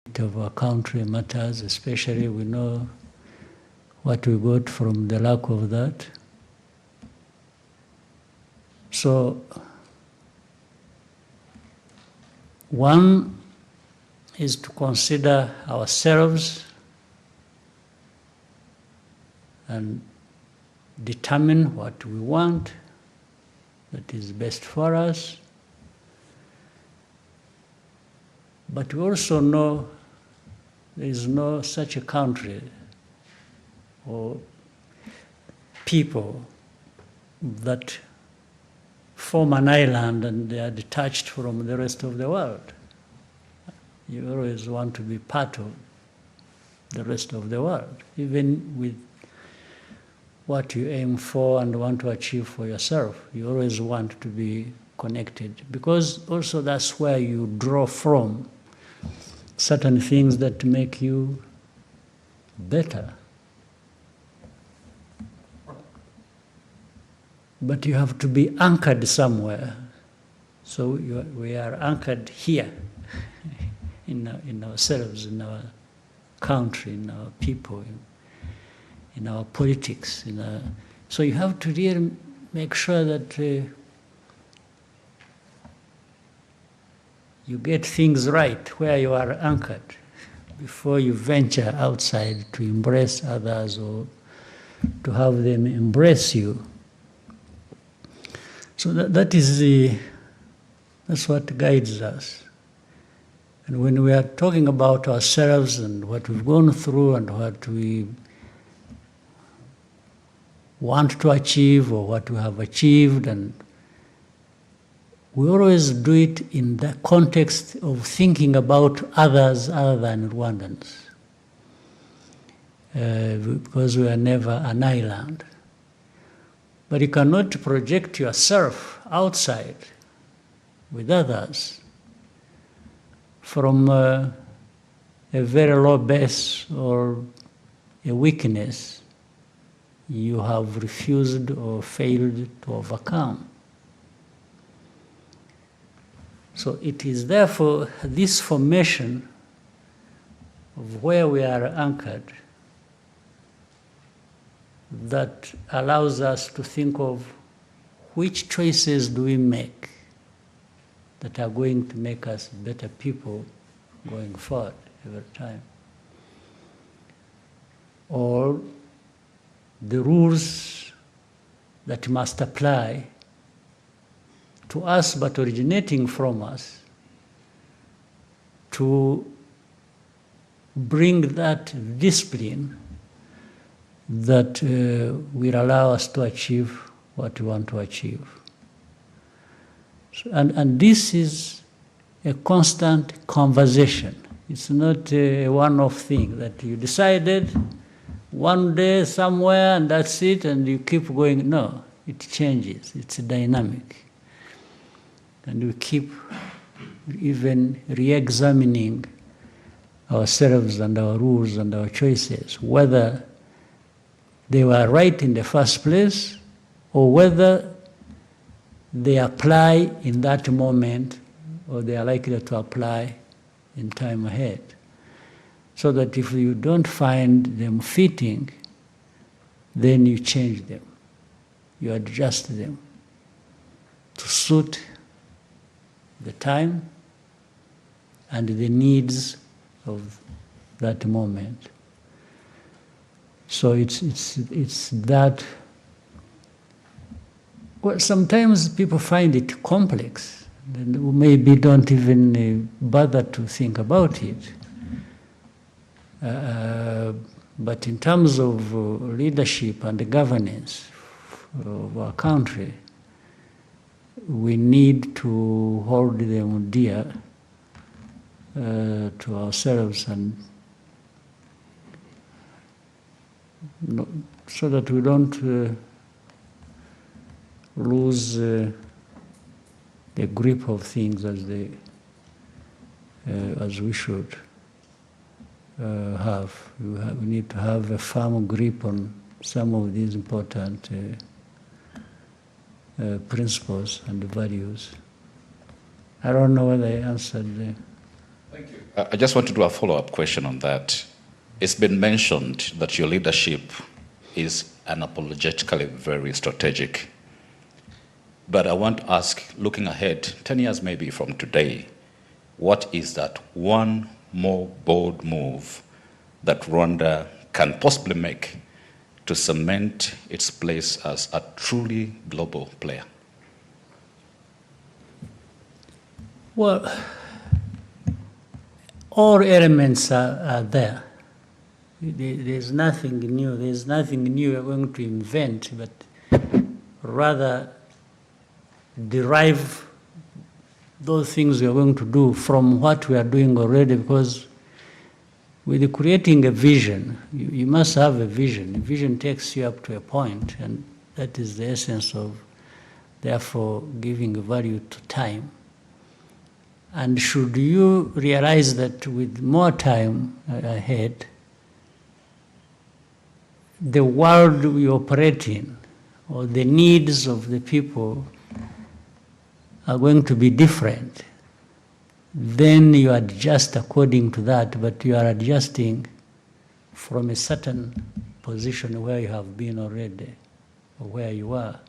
of our country matters, especially we know what we got from the lack of that. So, one is to consider ourselves and determine what we want that is best for us. But we also know there is no such a country or people that form an island and they are detached from the rest of the world. You always want to be part of the rest of the world, even with what you aim for and want to achieve for yourself. You always want to be connected, because also that's where you draw from certain things that make you better. But you have to be anchored somewhere. So we are anchored here, in ourselves, in our country, in our people, in our politics. So you have to really make sure that you get things right where you are anchored before you venture outside to embrace others or to have them embrace you. So that's what guides us. And when we are talking about ourselves and what we've gone through and what we want to achieve or what we have achieved, and we always do it in the context of thinking about others other than Rwandans, because we are never an island. But you cannot project yourself outside with others from a very low base or a weakness you have refused or failed to overcome. So it is therefore this formation of where we are anchored that allows us to think of which choices do we make that are going to make us better people going forward every time. Or the rules that must apply to us but originating from us to bring that discipline that will allow us to achieve what we want to achieve. So, and this is a constant conversation. It's not a one-off thing that you decided one day somewhere and that's it and you keep going. No, it changes. It's dynamic. And we keep even re-examining ourselves and our rules and our choices, whether they were right in the first place or whether they apply in that moment or they are likely to apply in time ahead. So that if you don't find them fitting, then you change them. You adjust them to suit the time and the needs of that moment. So it's that. Well, sometimes people find it complex, and maybe don't even bother to think about it. But in terms of leadership and governance of our country, we need to hold them dear to ourselves, and so that we don't lose the grip of things as we should have. We need to have a firm grip on some of these important principles and values. I don't know whether I answered Thank you. I just want to do a follow-up question on that. It's been mentioned that your leadership is unapologetically very strategic. But I want to ask, looking ahead, 10 years maybe from today, what is that one more bold move that Rwanda can possibly make to cement its place as a truly global player? Well, all elements are there. There's nothing new. There's nothing new we're going to invent, but rather derive those things we are going to do from what we are doing already, because with creating a vision, you must have a vision. A vision takes you up to a point, and that is the essence of, therefore, giving value to time. And should you realize that with more time ahead, the world we operate in, or the needs of the people, are going to be different, then you adjust according to that, but you are adjusting from a certain position where you have been already, or where you are.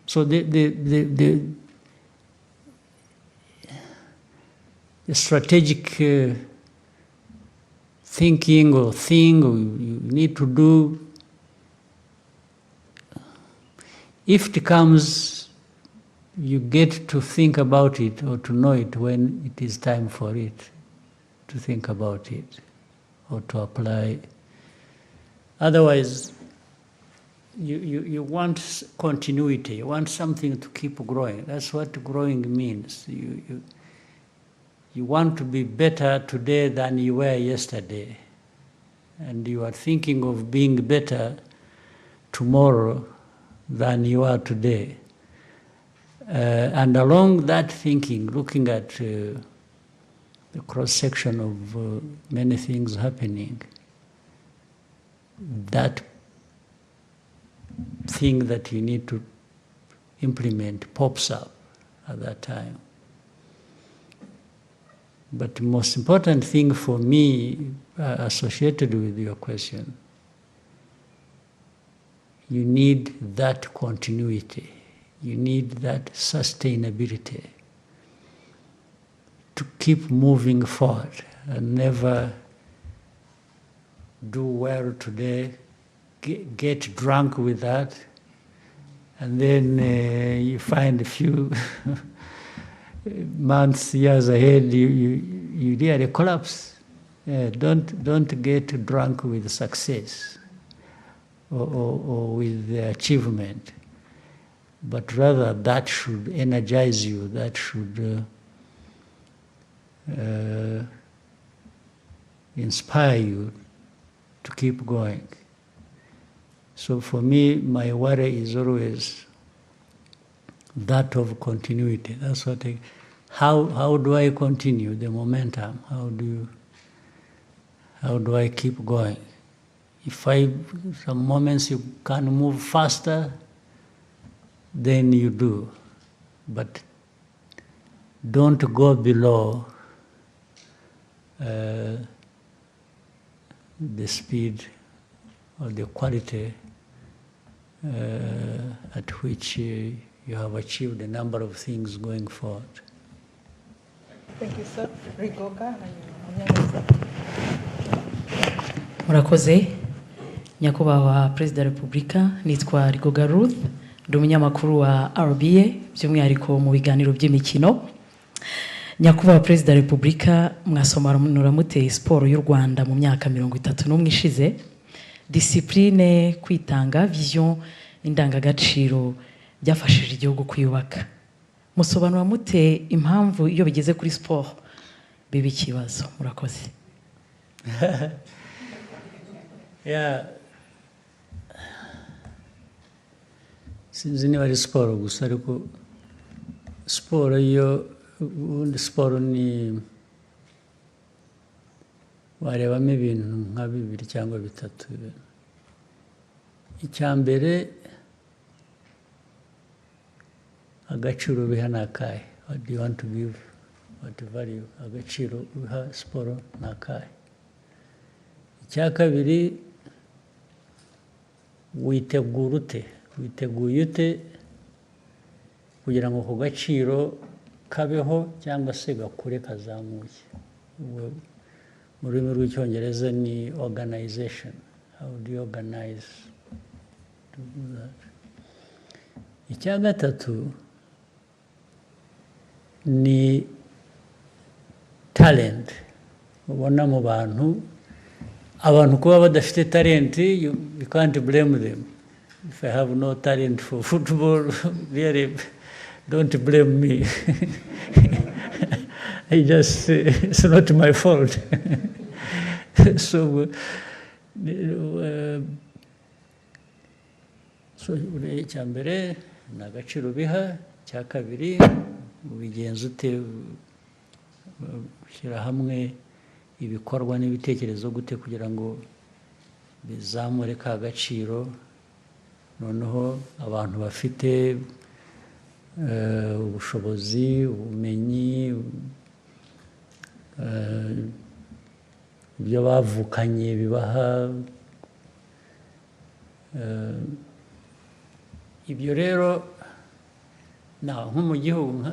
So the strategic thinking or thing you need to do, if it comes, you get to think about it or to know it when it is time for it, to think about it or to apply. Otherwise, you want continuity, you want something to keep growing. That's what growing means. You want to be better today than you were yesterday. And you are thinking of being better tomorrow than you are today. And along that thinking, looking at the cross-section of many things happening, that thing that you need to implement pops up at that time. But the most important thing for me, associated with your question, you need that continuity. You need that sustainability to keep moving forward and never do well today, get drunk with that, and then you find a few months, years ahead, you really collapse. Don't get drunk with success or with the achievement, but rather that should energize you, that should inspire you to keep going. So for me, my worry is always that of continuity. That's what how do I continue the momentum? How do I keep going? If some moments you can move faster, then you do. But don't go below the speed or the quality at which you have achieved a number of things going forward. Thank you, sir. Rigoga. Murakoze, nyakubahwa Perezida wa Repubulika, nitwa Rigoga Ruth, ndi umunyamakuru wa RBA, by'umwihariko mu biganiro by'imikino. Nyakubahwa Perezida wa Repubulika, mwasobanura mute siporo y'u Rwanda mu myaka 31 ishize, discipline, kwitanga, vision, indangagaciro byafashije igihugu kwiyubaka. Musobanura mute impamvu iyo bigeze kuri sport biba ikibazo? Murakoze. Yeah. Sinzi niba ari siporo gusa, ariko siporo siporo ni warebamo ibintu nka 2 cyangwa 3. Icyambere, agaciro biha nakahe. What do you want to give what value, agaciro uha siporo ni akahe. Icya kabiri, witegura ute, witeguye ute kugira ngo ako gaciro kabeho cyangwa se gakure kazamuke. Mu rurimi rw'icyongereza ni organization. How do you organize to do that? Icya gatatu ni talent. Ubona mu bantu, abantu kuba badafite talent, you can't blame them. If I have no talent for football, really, don't blame me. I just, it's not my fault. So icya mbere ni agaciro biha. Icya kabiri, ubigenza ute, ushyira hamwe ibikorwa n'ibitekerezo gute kugira ngo bizamure ka gaciro, noneho abantu bafite ubushobozi, ubumenyi, ibyo bavukanye bibaha. Ibyo rero nko mu gihugu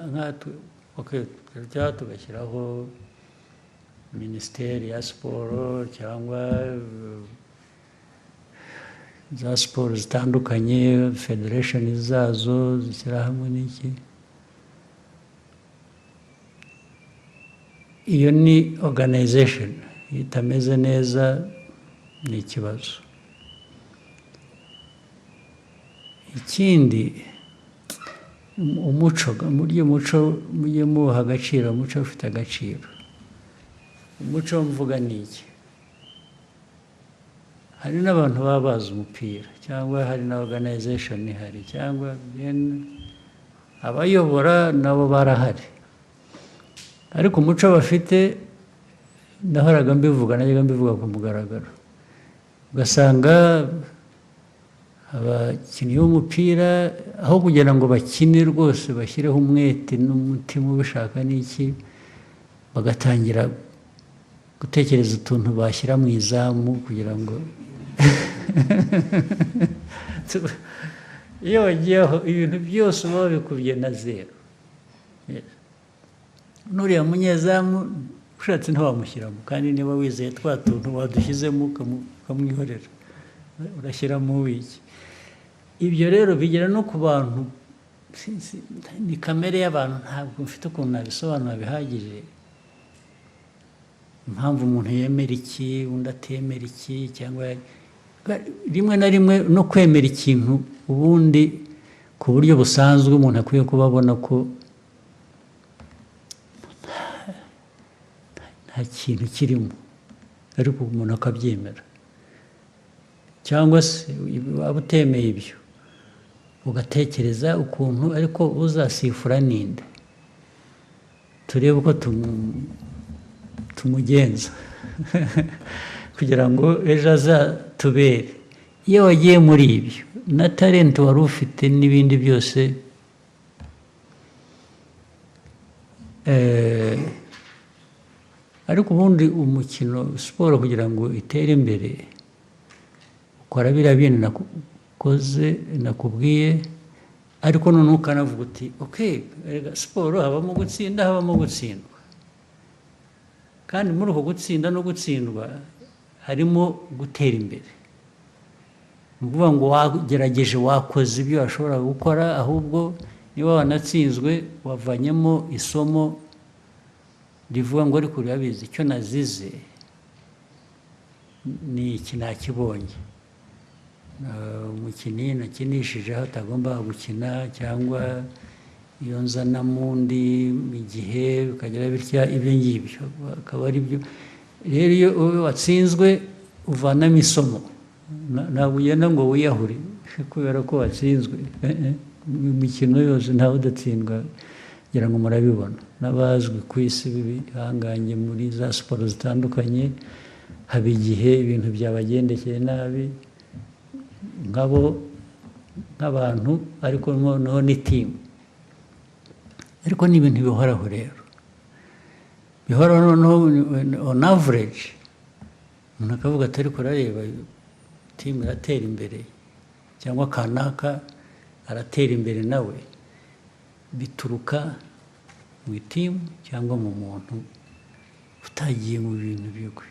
tugashyiraho minisiteri ya siporo cyangwa za siporo zitandukanye, federation zazo zishyira hamwe n'iki. Iyo ni organization. Itameze neza ni ikibazo. Ikindi, umuco, mujye muha agaciro, umuco ufite agaciro. Umuco mvuga ni iki? Hari n'abantu baba bazi umupira, cyangwa hari na organization ihari, cyangwa abayobora nabo barahari, ariko umuco bafite, nahoraga mbivuga, najyaga mbivuga ku mugaragaro, ugasanga abakinnyi b'umupira aho kugira ngo bakine rwose bashyireho umwete n'umutima ubishaka n'iki, bagatangira gutekereza utuntu bashyira mu izamu kugira ngo iyo wagiyeho ibintu byose uba wabikubye na zero. N'uriya munyezamu ushatse ntiwamushyiramo, kandi niba wizeye twa tuntu wadushyizemo ukamwihorera, urashyiramo wiki. Ibyo rero bigera no ku bantu, ni kamere y'abantu, ntabwo mfite ukuntu nabisobanura bihagije, impamvu umuntu yemera iki undi atemera iki, cyangwa rimwe na rimwe no kwemera ikintu ubundi ku buryo busanzwe umuntu akwiye kuba abona ko nta kintu kirimo, ariko umuntu akabyemera. Cyangwa se waba utemeye ibyo, ugatekereza ukuntu ariko uzasifura ninde, turebe uko tumugenza kugira ngo ejo azatubere. Iyo wagiye muri ibyo na talent wari ufite n'ibindi byose, ariko ubundi umukino, siporo kugira ngo itere imbere, ukora biriya bintu nakoze nakubwiye, ariko none ukanavuga uti okay, siporo habamo gutsinda, habamo gutsindwa, kandi muri uko gutsinda no gutsindwa harimo gutera imbere. Ni ukuvuga ngo wagerageje, wakoze ibyo washobora gukora, ahubwo niba wanatsinzwe wavanyemo isomo rivuga ngo ariko urabizi icyo nazize ni iki nakibonye. Umukinnyi nakinishije aho atagomba gukina, cyangwa iyo nzanamo undi igihe bikagera bitya, ibyo ngibyo akaba ari byo. Rero iyo watsinzwe uvanamo isomo, ntabwo ugenda ngo wiyahure kubera ko watsinzwe. Imikino yose ntawe udatsindwa, ngira ngo murabibona, n'abazwi ku isi bihanganye muri za siporo zitandukanye, haba igihe ibintu byabagendekeye nabi nk'abantu, ariko noneho ni timu. Ariko ni ibintu bihoraho rero. bihora noneho on average umuntu akavuga ati ariko urareba timu iratera imbere cyangwa kanaka aratera imbere nawe, bituruka mu itimu cyangwa mu muntu utagiye mu bintu bigwe,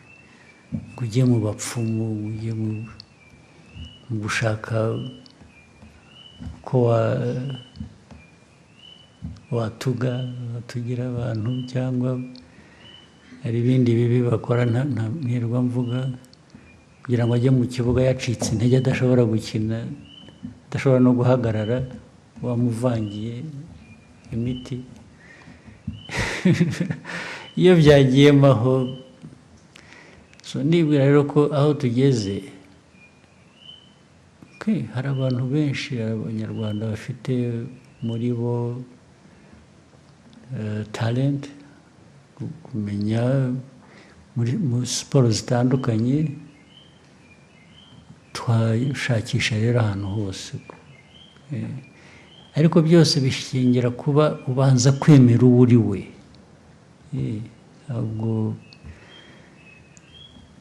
ngo ujye mu bapfumu, ujye mu gushaka ko watugira abantu, cyangwa hari ibindi bibi bakora ntirwa mvuga, kugira ngo ajye mu kibuga yacitse intege adashobora gukina, adashobora no guhagarara, wamuvangiye imiti. Iyo byagiyemo aho, so nibwira rero ko aho tugeze, hari abantu benshi, abanyarwanda bafite muri bo talent, kumenya muri siporo zitandukanye, twashakisha rero ahantu hose, ariko byose bishingira kuba ubanza kwemera uwo uri we, ntabwo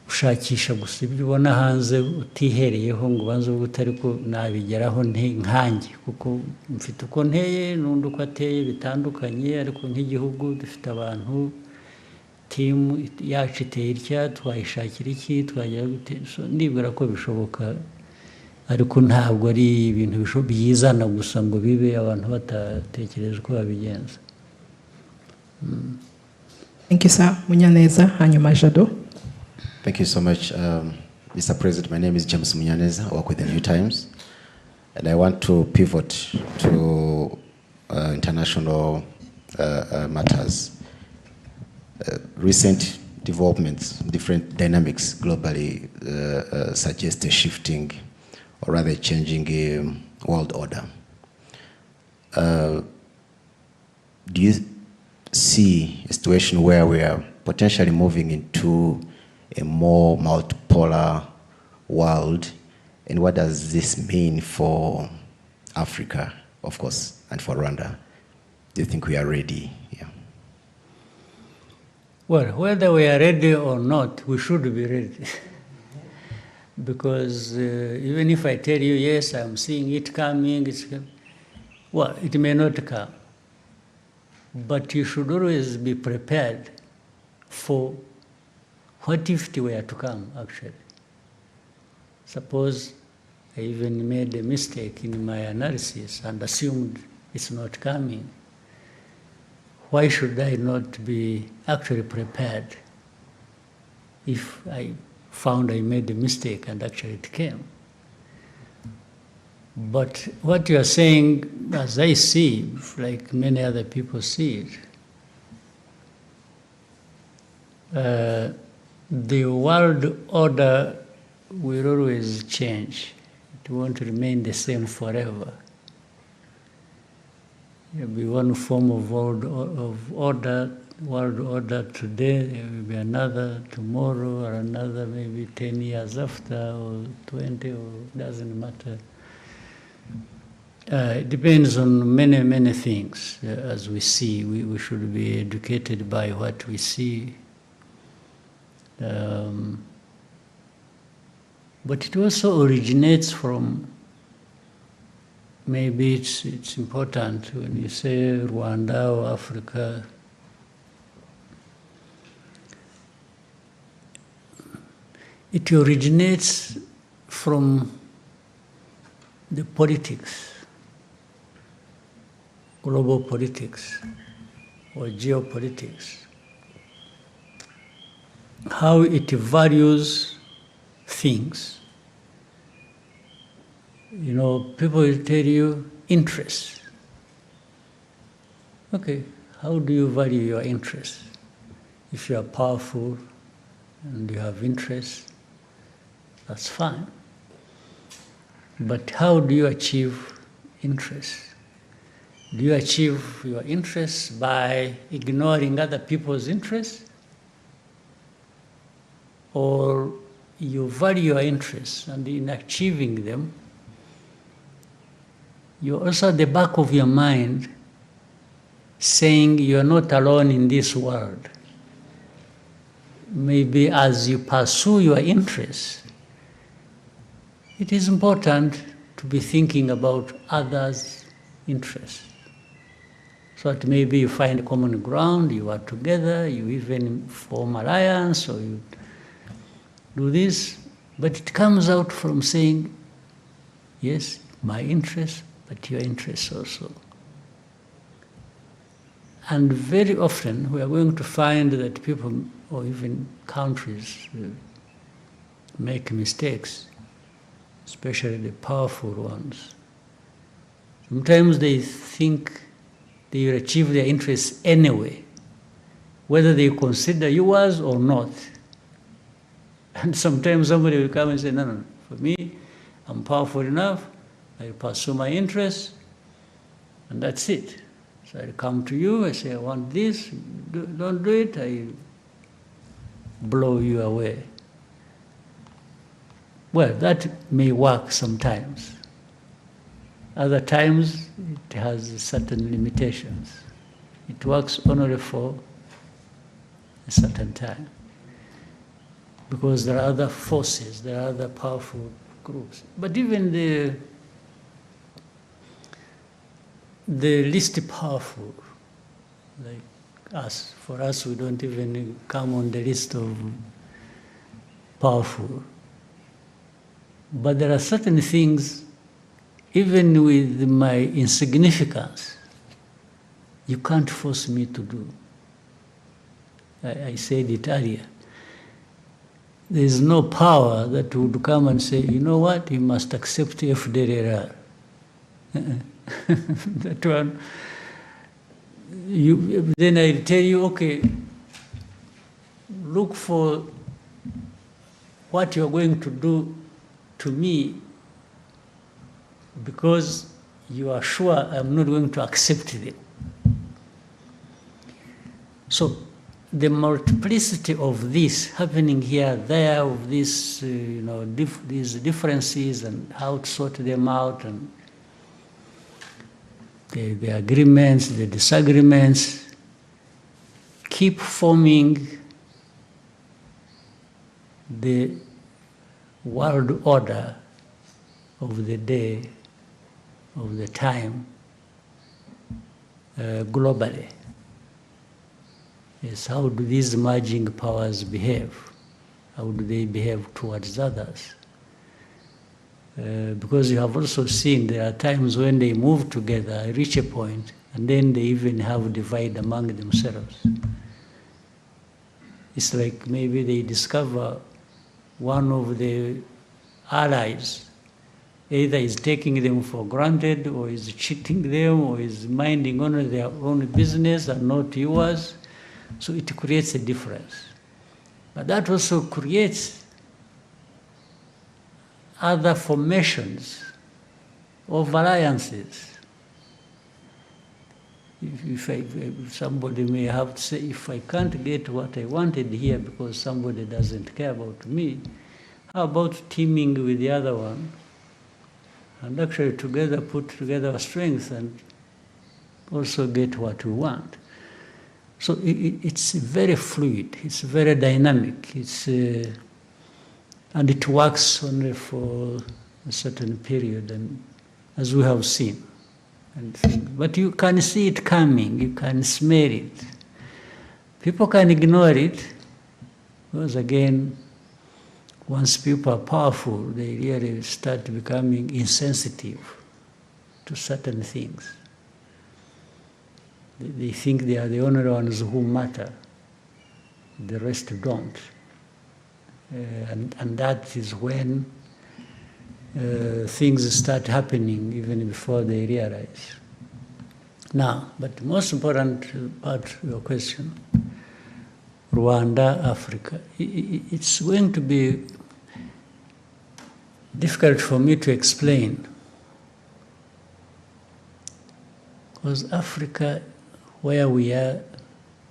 ushakisha gusa ibyo ubona hanze utihereyeho ngo ubanze uvuge uti ariko nabigeraho nkanjye, kuko mfite uko nteye n'undi uko ateye bitandukanye, ariko nk'igihugu dufite abantu, timu yacu iteye itya, twayishakira iki, twagera gute. Ndibwira ko bishoboka, ariko ntabwo ari ibintu byizana gusa ngo bibe abantu batatekereza uko babigenza. Thank you, sir. Munyaneza, hanyuma Jado. Thank you so much, Mr. President. My name is James Munyaneza. I work with the New Times, and I want to pivot to international matters. Recent developments, different dynamics globally suggest a shifting, or rather changing world order. Do you see a situation where we are potentially moving into a more multipolar world, and what does this mean for Africa, of course, and for Rwanda? Do you think we are ready? Yeah. Well, whether we are ready or not, we should be ready. Because even if I tell you, yes, I'm seeing it coming, well, it may not come. But you should always be prepared for what if it were to come, actually. Suppose I even made a mistake in my analysis and assumed it's not coming. Why should I not be actually prepared if I found I made a mistake and actually it came? But what you are saying, as I see, like many other people see it, the world order will always change. It won't remain the same forever. There will be one form of world order today, there will be another tomorrow, or another maybe 10 years after, or 20, or doesn't matter. It depends on many, many things. As we see, we should be educated by what we see. But it also originates from, maybe it's important when you say Rwanda or Africa, it originates from the politics, global politics or geopolitics, how it values things. You know, people will tell you interests. Okay, how do you value your interests? If you are powerful and you have interests, that's fine. But how do you achieve interests? Do you achieve your interests by ignoring other people's interests? Or you value your interests, and in achieving them, you're also at the back of your mind saying you're not alone in this world. maybe as you pursue your interests, it is important to be thinking about others' interests. So that maybe you find common ground, you are together, you even form alliance, or you do this, but it comes out from saying, yes, my interest, but your interest also. And very often we are going to find that people, or even countries, make mistakes, especially the powerful ones. Sometimes they think they will achieve their interests anyway, whether they consider yours or not. And sometimes somebody will come and say, no, for me, I'm powerful enough, I pursue my interests, and that's it. So I come to you, I say, I want this, don't do it, I blow you away. Well, that may work sometimes. Other times, it has certain limitations. It works only for a certain time. Because there are other forces, there are other powerful groups. But even the least powerful, like us, for us, we don't even come on the list of powerful. But there are certain things, even with my insignificance, you can't force me to do. I said it earlier. There is no power that would come and say, you know what, you must accept FDLR. That one, then I tell you, okay, look for what you're going to do to me, because you are sure I'm not going to accept them. So the multiplicity of this happening here, there, of this, these differences and how to sort them out, and the agreements, the disagreements, keep forming the world order of the day, of the time, globally. Yes, how do these merging powers behave? How do they behave towards others? Because you have also seen there are times when they move together, reach a point, and then they even have a divide among themselves. It's like maybe they discover one of the allies either is taking them for granted, or is cheating them, or is minding only their own business and not yours. So it creates a difference. But that also creates other formations of alliances. If somebody may have to say, if I can't get what I wanted here because somebody doesn't care about me, how about teaming with the other one and actually together put together our strength and also get what we want? So it's very fluid, it's very dynamic, and it works only for a certain period, and as we have seen. But you can see it coming, you can smell it. People can ignore it, because again, once people are powerful, they really start becoming insensitive to certain things. They think they are the only ones who matter, the rest don't. And that is when things start happening even before they realize. Now, but the most important part of your question, Rwanda, Africa, it's going to be difficult for me to explain, because Africa, where we are,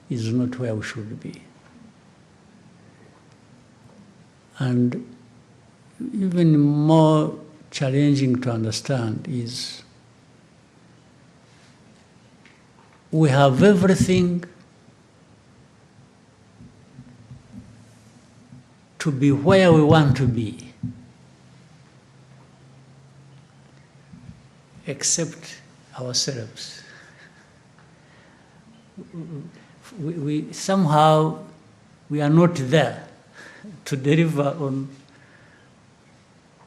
is not where we should be. And even more challenging to understand is we have everything to be where we want to be, except ourselves. We somehow we are not there to deliver on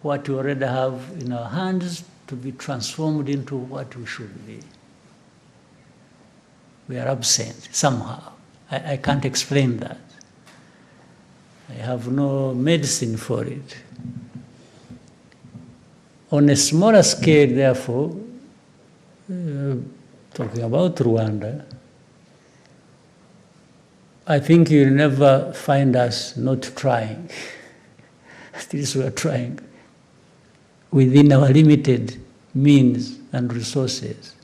what we already have in our hands to be transformed into what we should be. We are absent somehow. I can't explain that. I have no medicine for it. On a smaller scale, therefore, talking about Rwanda, I think you'll never find us not trying. At least we are trying within our limited means and resources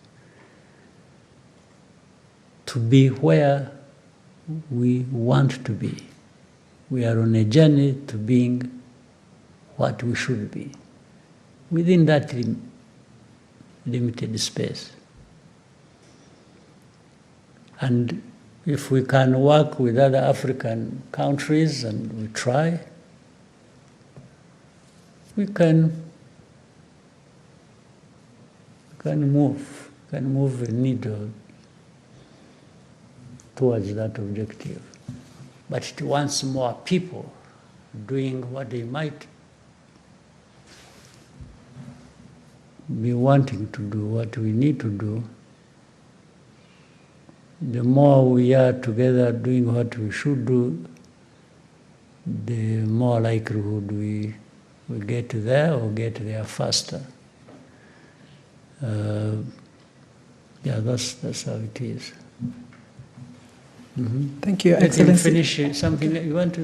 to be where we want to be. We are on a journey to being what we should be within that limited space. And if we can work with other African countries, and we try, we can move the needle towards that objective. But it wants more people doing what they might be wanting to do, what we need to do. The more we are together doing what we should do, the more likelihood we get there or get there faster. Yeah, that's how it is. Mm-hmm. Thank you, Let him Excellency. finish something that you want to.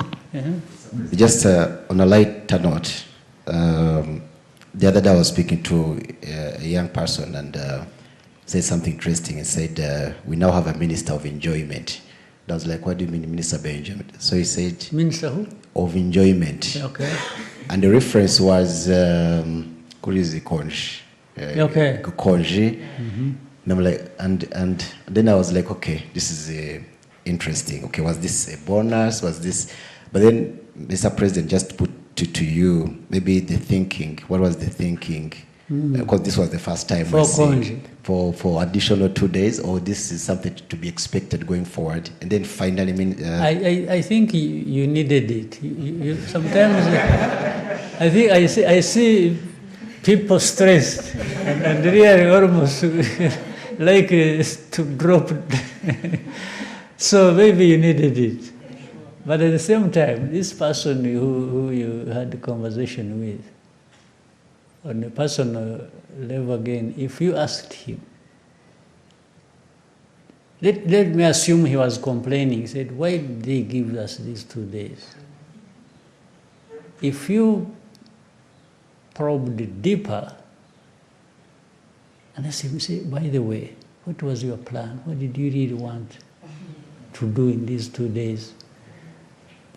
Just on a lighter note, the other day I was speaking to a young person and said something interesting and said, we now have a minister of enjoyment. And I was like, what do you mean minister of enjoyment? So he said, Minister who? of enjoyment. Okay. And the reference was, Kurizi Konji. Okay. Konji. Mm-hmm. And I'm like, and then I was like, okay, this is interesting. Okay, was this a bonus? Was this? But then, Mr. President, just put to you, maybe the thinking. What was the thinking? Because this was the first time For Konji. For additional 2 days, or this is something to be expected going forward. And then finally, I think you needed it. You sometimes I think I see people stressed and really almost like to drop. So maybe you needed it. But at the same time, this person who you had the conversation with, on a personal level again, if you asked him, let me assume he was complaining. He said, why did they give us these 2 days? If you probed deeper, and asked him, say, by the way, what was your plan? What did you really want to do in these 2 days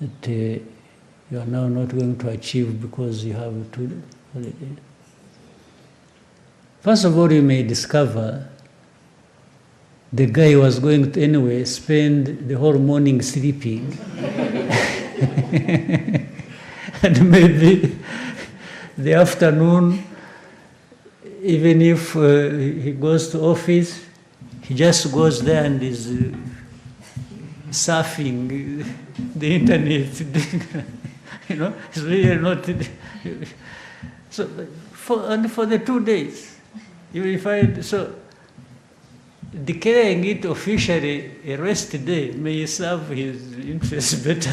that you are now not going to achieve because you have 2 holidays? First of all, you may discover the guy was going to anyway spend the whole morning sleeping. And maybe the afternoon, even if he goes to office, he just goes there and is surfing the internet. You know, it's really not. So for the 2 days. You will find, so declaring it officially a rest day may serve his interests better.